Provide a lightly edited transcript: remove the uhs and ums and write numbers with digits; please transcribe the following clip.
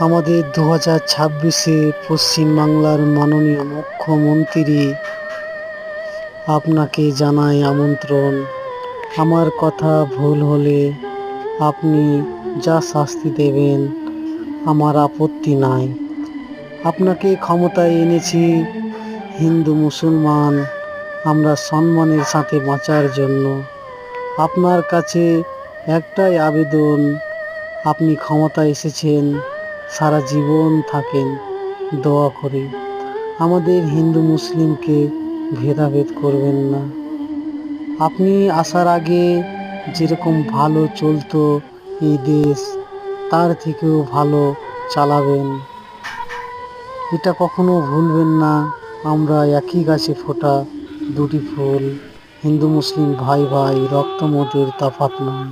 আমাদের 2026-এ পশ্চিমবাংলার মাননীয় মুখ্যমন্ত্রী আপনাকে জানায় আমন্ত্রণ। আমার কথা ভুল হলে আপনি যা শাস্তি দেবেন আমার আপত্তি নাই। আপনাকে ক্ষমতায় এনেছি হিন্দু মুসলমান আমরা সম্মানের সাথে বাঁচার জন্য। আপনার কাছে একটাই আবেদন, আপনি ক্ষমতায় এসেছেন, সারা জীবন থাকেন, দোয়া করি আমাদের হিন্দু মুসলিমকে ভেদাভেদ করবেন না। আপনি আসার আগে যেরকম ভালো চলতো এই দেশ, তার থেকেও ভালো চালাবেন, এটা কখনো ভুলবেন না। আমরা একই গাছে ফোটা দুটি ফুল, হিন্দু মুসলিম ভাই ভাই, রক্ত মধুর তফাৎ নয়।